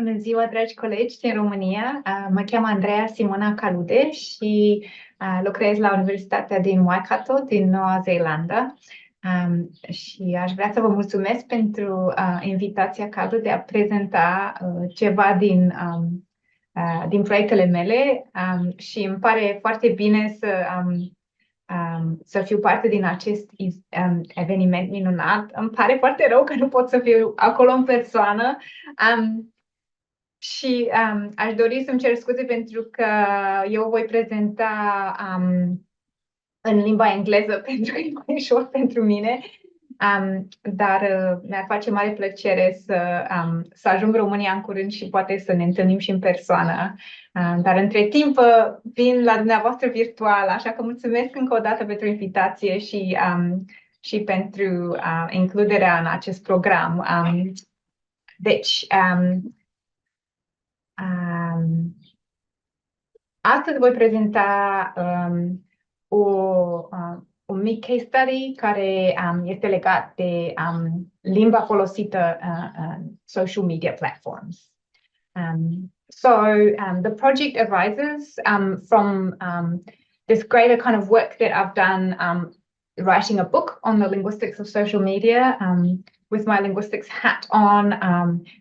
Bună ziua, dragi colegi din România! Mă cheamă Andreea Calude și lucrez la Universitatea din Waikato, din Noua Zeelandă. Și aș vrea să vă mulțumesc pentru invitația caldă de a prezenta ceva din proiectele mele și îmi pare foarte bine să fiu parte din acest eveniment minunat. Îmi pare foarte rău că nu pot să fiu acolo în persoană și aș dori să-mi cer scuze pentru că eu voi prezenta în limba engleză pentru că e mai ușor pentru mine, dar mi-ar face mare plăcere să ajung în România în curând și poate să ne întâlnim și în persoană. Dar între timp vin la dumneavoastră virtual, așa că mulțumesc încă o dată pentru invitație și pentru includerea în acest program. Deci, astăzi voi prezenta un mic case study care este legat de limba folosită în social media platforms. The project arises from this greater kind of work that I've done writing a book on the linguistics of social media. With my linguistics hat on,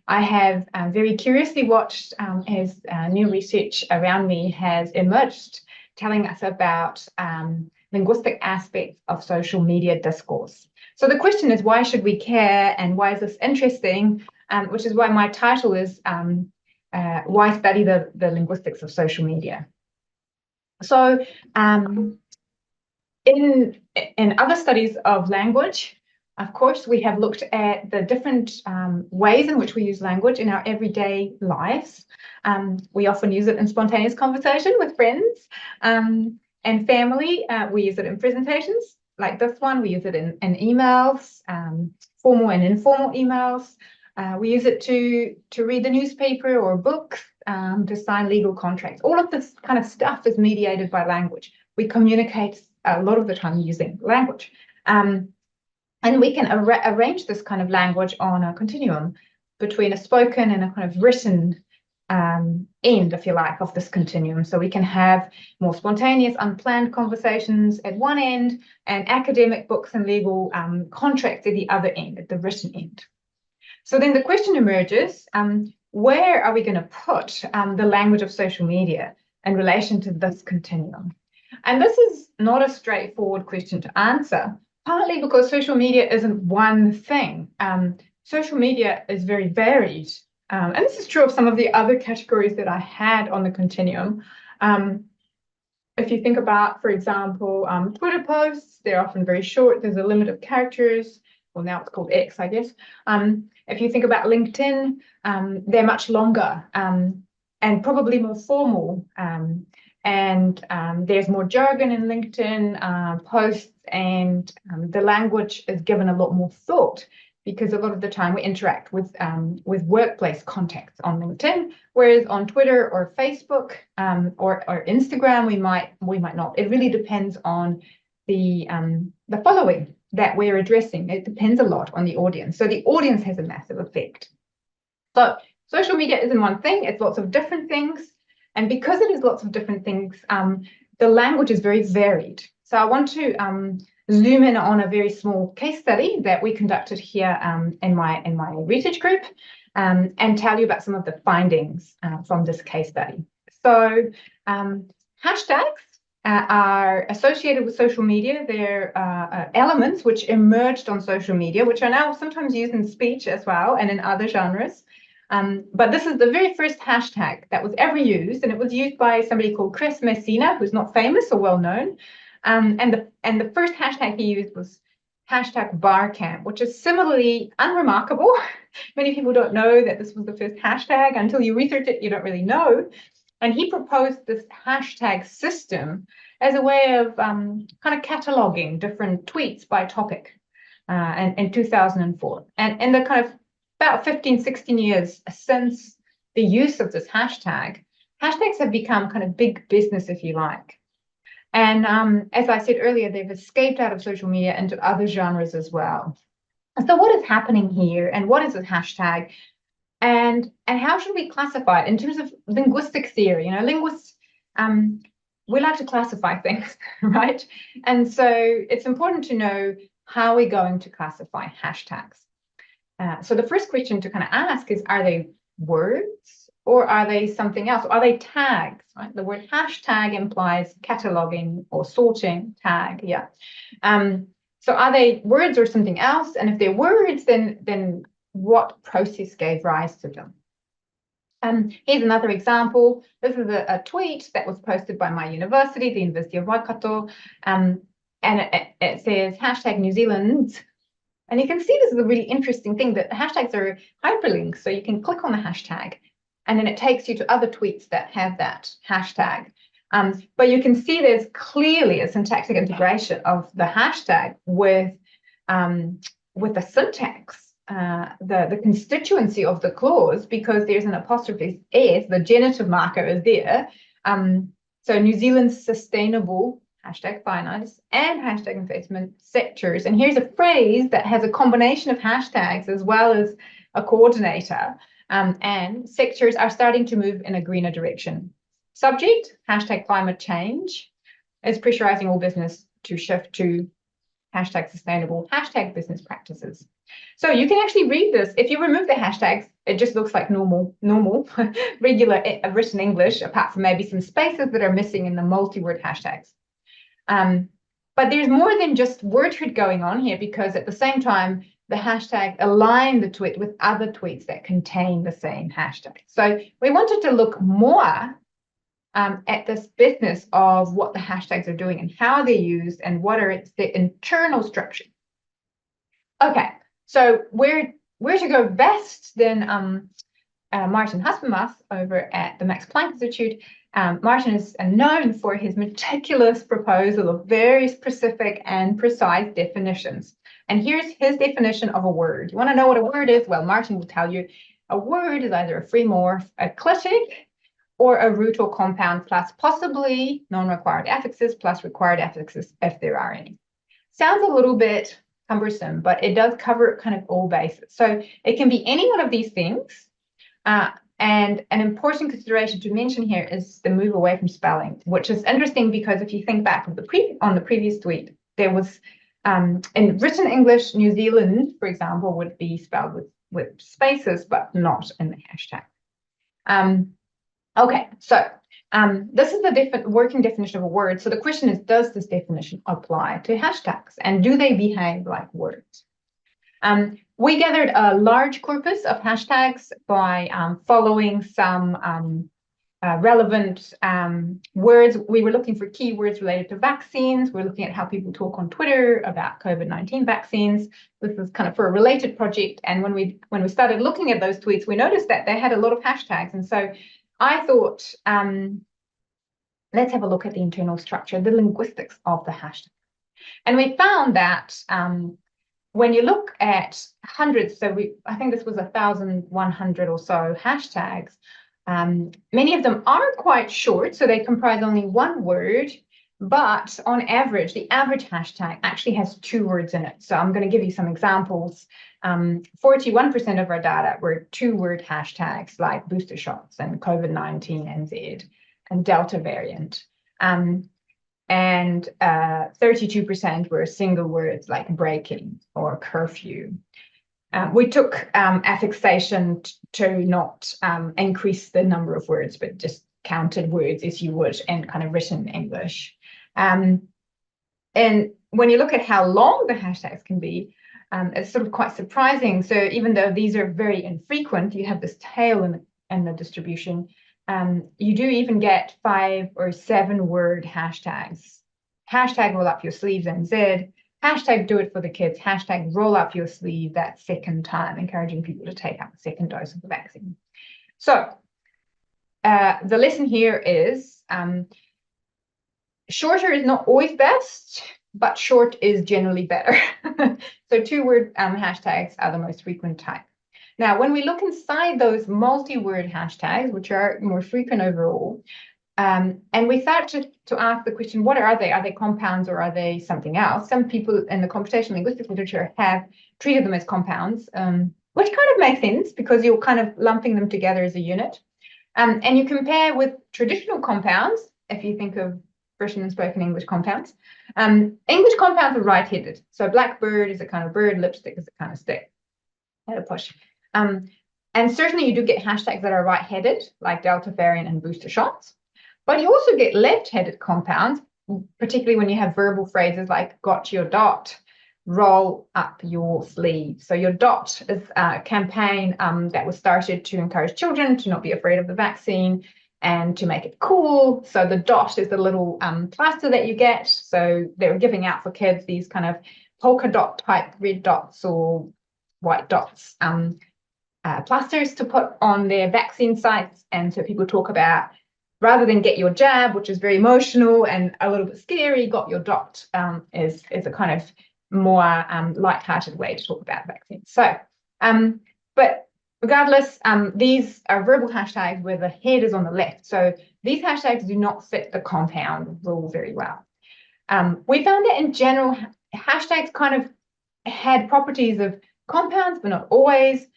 I have very curiously watched as new research around me has emerged, telling us about linguistic aspects of social media discourse. So the question is, why should we care and why is this interesting? Which is why my title is Why Study the Linguistics of Social Media. So in other studies of language, of course, we have looked at the different ways in which we use language in our everyday lives. We often use it in spontaneous conversation with friends and family. We use it in presentations like this one. We use it in emails, formal and informal emails. We use it to read the newspaper or books, to sign legal contracts. All of this kind of stuff is mediated by language. We communicate a lot of the time using language. And we can arrange this kind of language on a continuum between a spoken and a kind of written end, if you like, of this continuum. So we can have more spontaneous, unplanned conversations at one end and academic books and legal contracts at the other end, at the written end. So then the question emerges, where are we going to put the language of social media in relation to this continuum? And this is not a straightforward question to answer, partly because social media isn't one thing. Social media is very varied. And this is true of some of the other categories that I had on the continuum. If you think about, for example, Twitter posts, they're often very short. There's a limit of characters. Well, now it's called X, I guess. If you think about LinkedIn, they're much longer and probably more formal. And there's more jargon in LinkedIn posts, and the language is given a lot more thought because a lot of the time we interact with workplace contacts on LinkedIn, whereas on Twitter or Facebook or Instagram we might not. It really depends on the following that we're addressing. It depends a lot on the audience. So the audience has a massive effect. So social media isn't one thing; it's lots of different things. And because it is lots of different things, the language is very varied. So I want to zoom in on a very small case study that we conducted here in my research group and tell you about some of the findings from this case study. So hashtags are associated with social media. They're elements which emerged on social media, which are now sometimes used in speech as well and in other genres. But this is the very first hashtag that was ever used, and it was used by somebody called Chris Messina, who's not famous or well known. And the first hashtag he used was hashtag #barcamp, which is similarly unremarkable. Many people don't know that this was the first hashtag. Until you research it, you don't really know. And he proposed this hashtag system as a way of kind of cataloging different tweets by topic in 2004. And the kind of about 15, 16 years since the use of this hashtag, hashtags have become kind of big business, if you like. And as I said earlier, they've escaped out of social media into other genres as well. And so what is happening here and what is a hashtag? And how should we classify it in terms of linguistic theory? You know, linguists, we like to classify things, right? And so it's important to know how we're going to classify hashtags. So the first question to kind of ask is, are they words or are they something else? Are they tags, right? The word hashtag implies cataloging or sorting, tag, yeah. So are they words or something else? And if they're words, then what process gave rise to them? Here's another example. This is a tweet that was posted by my university, the University of Waikato, and it says hashtag New Zealand. And you can see this is a really interesting thing, that hashtags are hyperlinks. So you can click on the hashtag and then it takes you to other tweets that have that hashtag. But you can see there's clearly a syntactic integration of the hashtag with the syntax, the constituency of the clause, because there's an apostrophe S, the genitive marker is there. So New Zealand's sustainable hashtag finance and hashtag investment sectors. And here's a phrase that has a combination of hashtags as well as a coordinator. And sectors are starting to move in a greener direction. Subject, hashtag climate change, is pressurizing all business to shift to hashtag sustainable, hashtag business practices. So you can actually read this. If you remove the hashtags, it just looks like normal, regular written English, apart from maybe some spaces that are missing in the multi-word hashtags. But there's more than just wordhood going on here, because at the same time, the hashtag align the tweet with other tweets that contain the same hashtag. So we wanted to look more at this business of what the hashtags are doing and how they're used and what are the internal structure. Okay, so where to go best than Martin Hasselmath over at the Max Planck Institute. Martin is known for his meticulous proposal of very specific and precise definitions. And here's his definition of a word. You want to know what a word is? Well, Martin will tell you a word is either a free morph, a clitic, or a root or compound plus possibly non-required affixes plus required affixes if there are any. Sounds a little bit cumbersome, but it does cover kind of all bases. So it can be any one of these things. And an important consideration to mention here is the move away from spelling, which is interesting because if you think back on the previous tweet, there was in written English, New Zealand, for example, would be spelled with spaces, but not in the hashtag. Okay, so this is the working definition of a word. So the question is, does this definition apply to hashtags? And do they behave like words? We gathered a large corpus of hashtags by following some relevant words. We were looking for keywords related to vaccines. We're looking at how people talk on Twitter about COVID-19 vaccines. This is kind of for a related project. And when we started looking at those tweets, we noticed that they had a lot of hashtags. And so I thought, let's have a look at the internal structure, the linguistics of the hashtag. And we found that when you look at hundreds, so I think this was 1,100 or so hashtags, many of them are quite short, so they comprise only one word, but on average, the average hashtag actually has 2 words in it. So I'm going to give you some examples. 41% of our data were 2-word hashtags like booster shots and COVID-19 NZ and Delta variant. And 32% were single words like breaking or curfew. We took affixation to not increase the number of words, but just counted words as you would in kind of written English. And when you look at how long the hashtags can be, it's sort of quite surprising. So even though these are very infrequent, you have this tail in the distribution. You do even get 5 or 7 word hashtags. Hashtag roll up your sleeves NZ, hashtag do it for the kids, hashtag roll up your sleeve that second time, encouraging people to take up the second dose of the vaccine. So the lesson here is shorter is not always best, but short is generally better. So 2-word hashtags are the most frequent type. Now, when we look inside those multi-word hashtags, which are more frequent overall, and we start to ask the question, what are they? Are they compounds or are they something else? Some people in the computational linguistics literature have treated them as compounds. which kind of makes sense because you're kind of lumping them together as a unit. And you compare with traditional compounds, if you think of written and spoken English compounds. English compounds are right-headed. So blackbird is a kind of bird, lipstick is a kind of stick. At a push. And certainly you do get hashtags that are right-headed, like delta variant and booster shots. But you also get left-headed compounds, particularly when you have verbal phrases like got your dot, roll up your sleeve. So your dot is a campaign that was started to encourage children to not be afraid of the vaccine and to make it cool. So the dot is the little plaster that you get. So they were giving out for kids these kind of polka dot type red dots or white dots plasters to put on their vaccine sites. And so people talk about, rather than get your jab, which is very emotional and a little bit scary, got your dot is a kind of more light-hearted way to talk about vaccines. So, but regardless, these are verbal hashtags where the head is on the left. So these hashtags do not fit the compound rule very well. We found that in general, hashtags kind of had properties of compounds, but not always,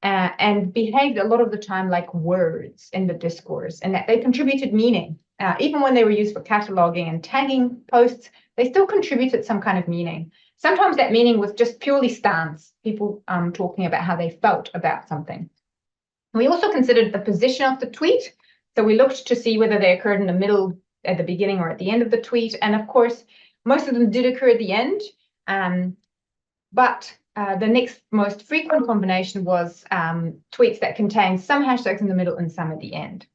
and behaved a lot of the time like words in the discourse, and that they contributed meaning. Even when they were used for cataloging and tagging posts, they still contributed some kind of meaning. Sometimes that meaning was just purely stance, people talking about how they felt about something. We also considered the position of the tweet. So we looked to see whether they occurred in the middle, at the beginning, or at the end of the tweet. And of course, most of them did occur at the end. But the next most frequent combination was tweets that contained some hashtags in the middle and some at the end.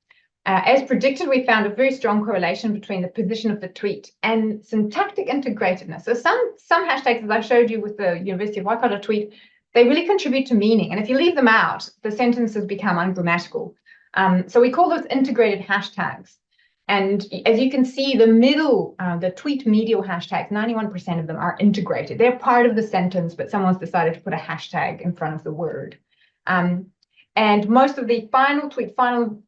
As predicted, we found a very strong correlation between the position of the tweet and syntactic integratedness. So some hashtags, as I showed you with the University of Waikato tweet, they really contribute to meaning. And if you leave them out, the sentences become ungrammatical. So we call those integrated hashtags. And as you can see, the middle, the tweet medial hashtags, 91% of them are integrated. They're part of the sentence, but someone's decided to put a hashtag in front of the word. And most of the final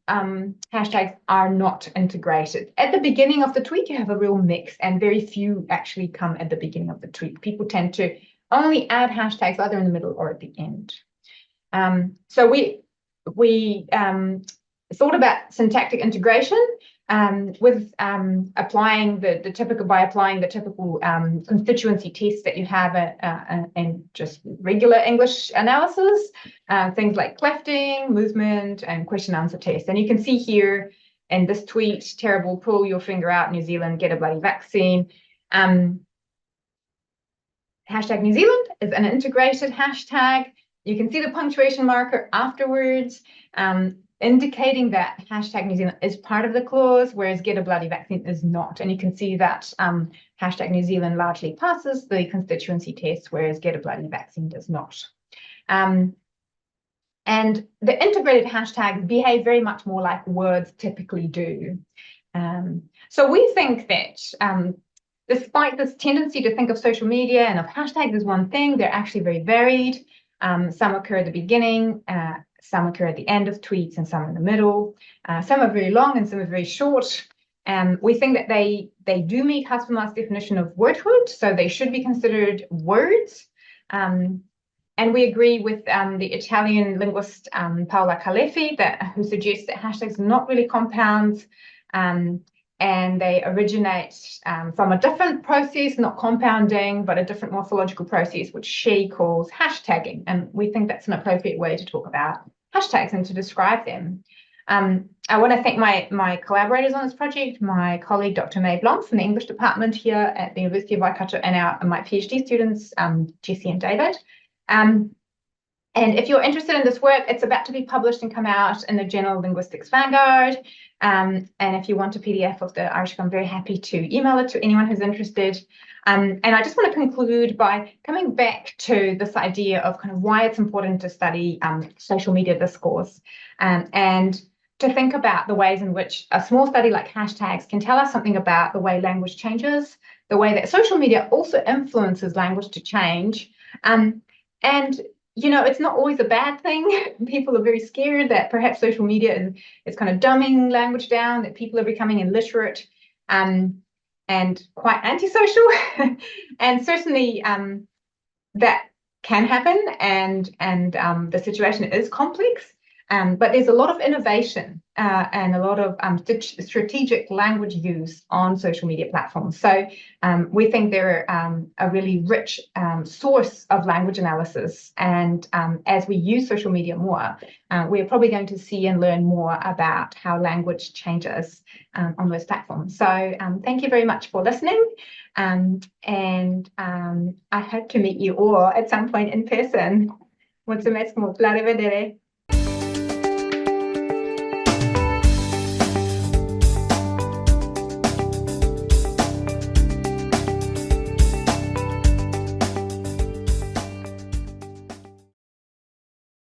hashtags are not integrated. At the beginning of the tweet, you have a real mix, and very few actually come at the beginning of the tweet. People tend to only add hashtags either in the middle or at the end. So we thought about syntactic integration with applying the typical constituency tests that you have in just regular English analysis, things like clefting, movement, and question answer tests. And you can see here in this tweet, terrible, pull your finger out, New Zealand, get a bloody vaccine. Hashtag New Zealand is an integrated hashtag. You can see the punctuation marker afterwards, indicating that hashtag New Zealand is part of the clause, whereas get a bloody vaccine is not. And you can see that hashtag New Zealand largely passes the constituency test, whereas get a bloody vaccine does not. And the integrated hashtags behave very much more like words typically do. So we think that despite this tendency to think of social media and of hashtags as one thing, they're actually very varied. Some occur at the beginning, some occur at the end of tweets, and some in the middle. Some are very long and some are very short. We think that they do meet Husband's definition of wordhood, so they should be considered words. And we agree with the Italian linguist Paola Calefi, who suggests that hashtags are not really compounds, and they originate from a different process, not compounding, but a different morphological process, which she calls hashtagging. And we think that's an appropriate way to talk about hashtags and to describe them. I want to thank my collaborators on this project, my colleague, Dr. May Blom from the English department here at the University of Waikato, and my PhD students, Jessie and David. And if you're interested in this work, it's about to be published and come out in the General Linguistics Vanguard. And if you want a PDF of the article, I'm very happy to email it to anyone who's interested. And I just want to conclude by coming back to this idea of kind of why it's important to study social media discourse, and to think about the ways in which a small study like hashtags can tell us something about the way language changes, the way that social media also influences language to change. And you know, it's not always a bad thing. People are very scared that perhaps social media is kind of dumbing language down, that people are becoming illiterate and quite antisocial. And certainly that can happen, and the situation is complex. But there's a lot of innovation and a lot of strategic language use on social media platforms. So we think they're a really rich source of language analysis. And as we use social media more, we're probably going to see and learn more about how language changes on those platforms. So thank you very much for listening. And I hope to meet you all at some point in person. Mulțumesc mult! La revedere!